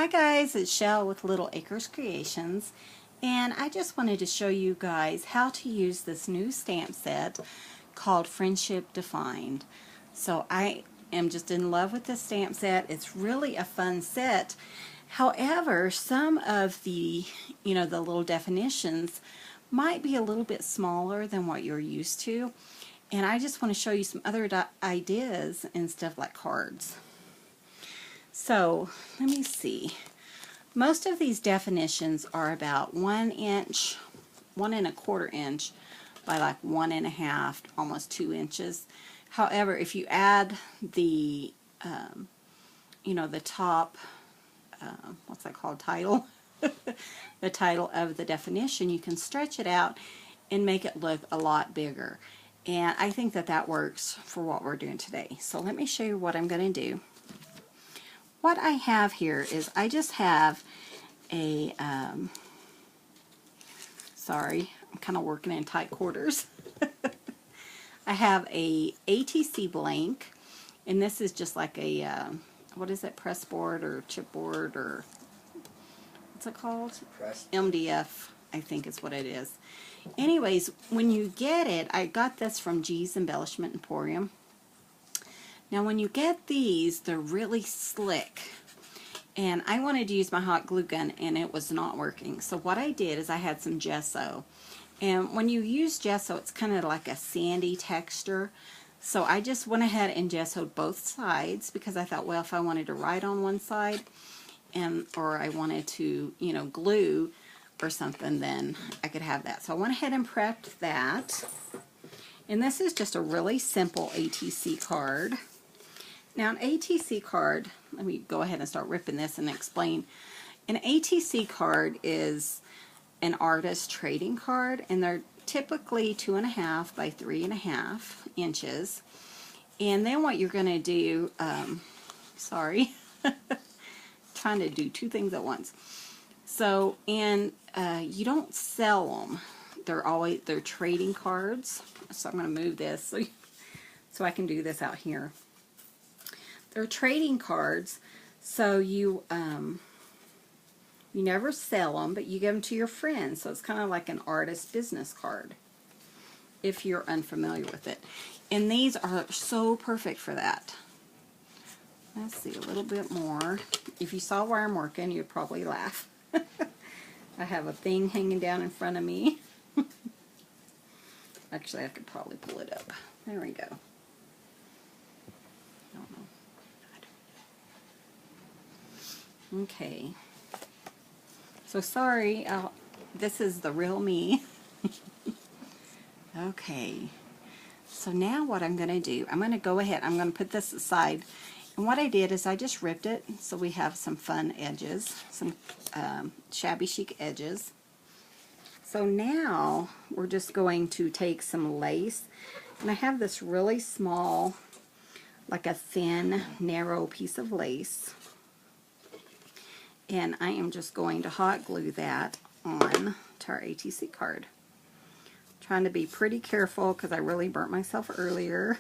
Hi guys, it's Shell with Little Acres Creations, and I just wanted to show you guys how to use this new stamp set called Friendship Defined. So I am just in love with this stamp set. It's really a fun set. However, some of the, the little definitions might be a little bit smaller than what you're used to, and I just want to show you some other ideas and stuff like cards. So let me see. Most of these definitions are about 1 inch, 1¼ inch by like 1½, almost 2 inches. However, if you add the, the top, what's that called, title, the title of the definition, you can stretch it out and make it look a lot bigger. And I think that that works for what we're doing today. So let me show you what I'm going to do. What I have here is I just have a, sorry, I'm kind of working in tight quarters. I have a ATC blank, and this is just like a, what is it, press board or chipboard or, what's it called? MDF, I think is what it is. Anyways, when you get it, I got this from G's Embellishment Emporium. Now when you get these, they're really slick, and I wanted to use my hot glue gun and it was not working. So what I did is I had some gesso, and when you use gesso, it's kind of like a sandy texture. So I just went ahead and gessoed both sides because I thought, well, if I wanted to write on one side or I wanted to, glue or something, then I could have that. So I went ahead and prepped that. And this is just a really simple ATC card. Now an ATC card, let me go ahead and start ripping this and explain. An ATC card is an artist trading card, and they're typically 2½ by 3½ inches. And then what you're going to do, sorry, trying to do two things at once. So, and you don't sell them. They're trading cards. So I'm going to move this so I can do this out here. They're trading cards, so you never sell them, but you give them to your friends. So it's kind of like an artist business card, if you're unfamiliar with it. And these are so perfect for that. Let's see a little bit more. If you saw where I'm working, you'd probably laugh. I have a thing hanging down in front of me. Actually, I could probably pull it up. There we go. I don't know. Okay. So sorry, this is the real me. Okay. So now what I'm going to do, I'm going to go ahead, I'm going to put this aside. And what I did is I just ripped it so we have some fun edges, some shabby chic edges. So now we're just going to take some lace, and I have this really small, like a thin, narrow piece of lace, and I am just going to hot glue that on to our ATC card. Trying to be pretty careful because I really burnt myself earlier.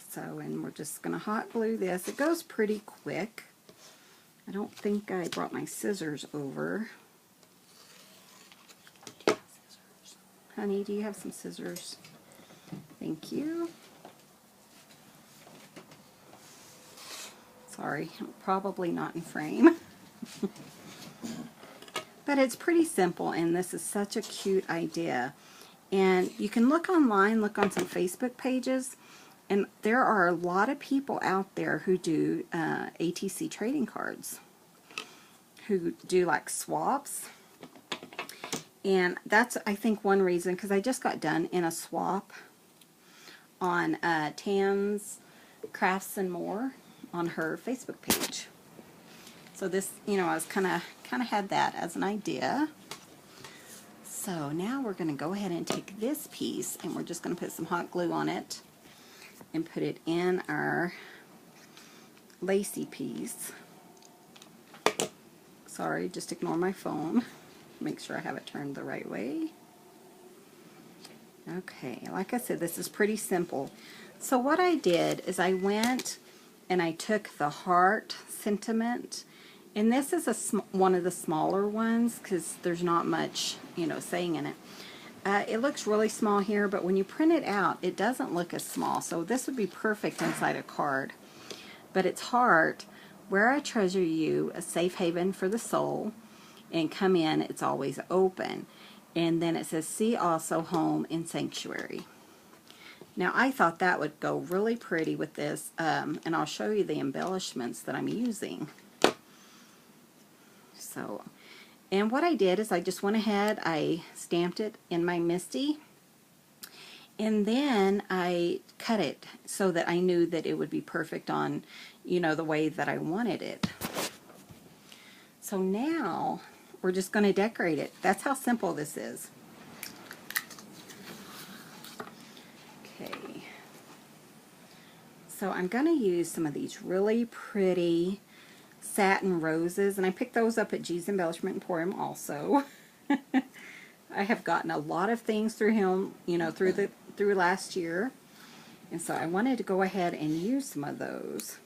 So, and we're just going to hot glue this. It goes pretty quick. I don't think I brought my scissors over. Honey, do you have some scissors? Thank you. Sorry, probably not in frame. But it's pretty simple, and this is such a cute idea. And you can look online, look on some Facebook pages, and there are a lot of people out there who do ATC trading cards, who do like swaps. And that's, I think, one reason, because I just got done in a swap on Tan's Crafts and More on her Facebook page. So this, I was kind of had that as an idea. So now we're going to go ahead and take this piece, and we're just going to put some hot glue on it and put it in our lacy piece. Sorry, just ignore my phone. Make sure I have it turned the right way. Okay, like I said, this is pretty simple. So what I did is I went and I took the heart sentiment, and this is one of the smaller ones because there's not much, you know, saying in it. It looks really small here, but when you print it out, it doesn't look as small. So this would be perfect inside a card. But it's heart, where I treasure you, a safe haven for the soul, and come in, it's always open. And then it says, see also home and sanctuary. Now I thought that would go really pretty with this, and I'll show you the embellishments that I'm using. So, and what I did is I just went ahead, I stamped it in my MISTI, and then I cut it so that I knew that it would be perfect on, you know, the way that I wanted it. So now we're just going to decorate it. That's how simple this is. Okay. So I'm going to use some of these really pretty satin roses, and I picked those up at G's Embellishment Emporium also. I have gotten a lot of things through him, you know, through last year, and so I wanted to go ahead and use some of those.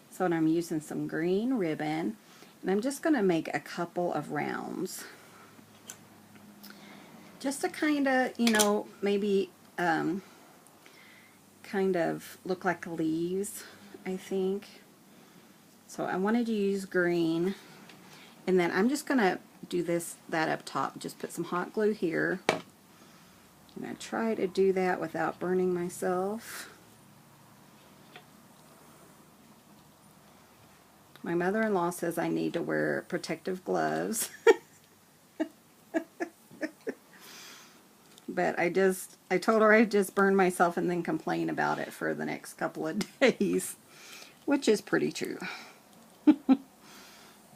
So I'm using some green ribbon, and I'm just going to make a couple of rounds, just to kind of, you know, maybe kind of look like leaves, I think. So I wanted to use green, and then I'm just going to do that up top. Just put some hot glue here, and I try to do that without burning myself. My mother-in-law says I need to wear protective gloves. But I told her I'd just burn myself and then complain about it for the next couple of days, which is pretty true.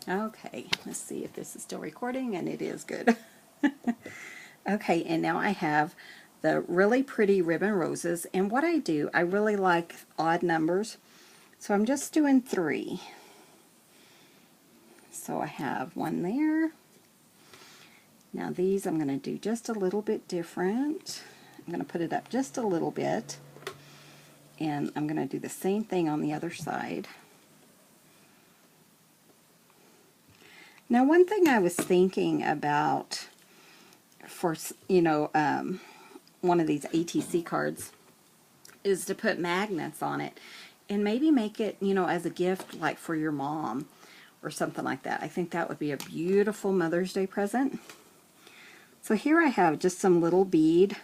Okay, let's see if this is still recording, and it is good. Okay, and now I have the really pretty ribbon roses, and what I do, I really like odd numbers, so I'm just doing 3. So I have one there. Now these I'm going to do just a little bit different. I'm going to put it up just a little bit, and I'm going to do the same thing on the other side. Now one thing I was thinking about for, you know, one of these ATC cards is to put magnets on it and maybe make it, you know, as a gift like for your mom or something like that. I think that would be a beautiful Mother's Day present. So here I have just some little beads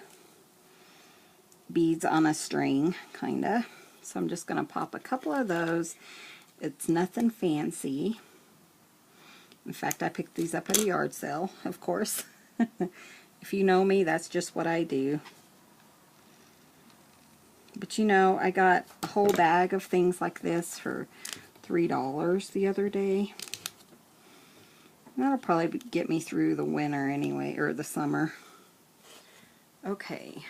on a string, kinda. So I'm just going to pop a couple of those. It's nothing fancy. In fact, I picked these up at a yard sale, of course. If you know me, that's just what I do. But you know, I got a whole bag of things like this for $3 the other day. That'll probably get me through the winter anyway, or the summer. Okay.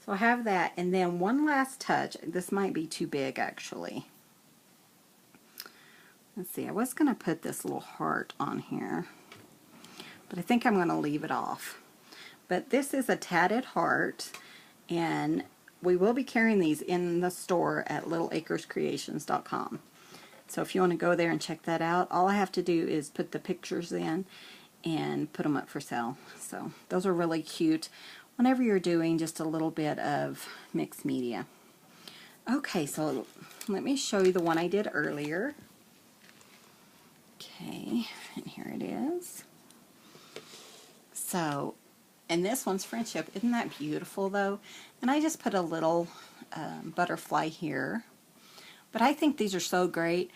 So I have that, and then one last touch. This might be too big, actually. Let's see, I was going to put this little heart on here, but I think I'm going to leave it off. But this is a tatted heart, and we will be carrying these in the store at littleacrescreations.com. So if you want to go there and check that out, all I have to do is put the pictures in and put them up for sale. So those are really cute whenever you're doing just a little bit of mixed media. Okay, so let me show you the one I did earlier. Okay, and here it is. So, and this one's friendship. Isn't that beautiful though? And I just put a little butterfly here. But I think these are so great.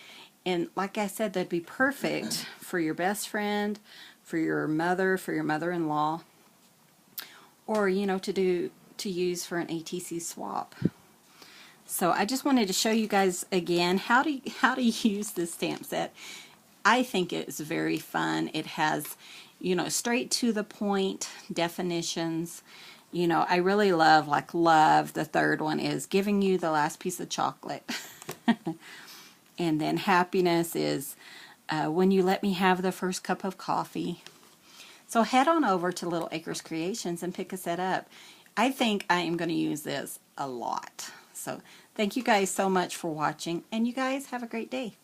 And like I said, they'd be perfect for your best friend, for your mother-in-law, or, you know, to use for an ATC swap. So I just wanted to show you guys again how to use this stamp set. I think it's very fun. It has, you know, straight to the point definitions. You know, I really love, the third one is giving you the last piece of chocolate. And then happiness is when you let me have the first cup of coffee. So head on over to Little Acres Creations and pick a set up. I think I am going to use this a lot. So thank you guys so much for watching, and you guys have a great day.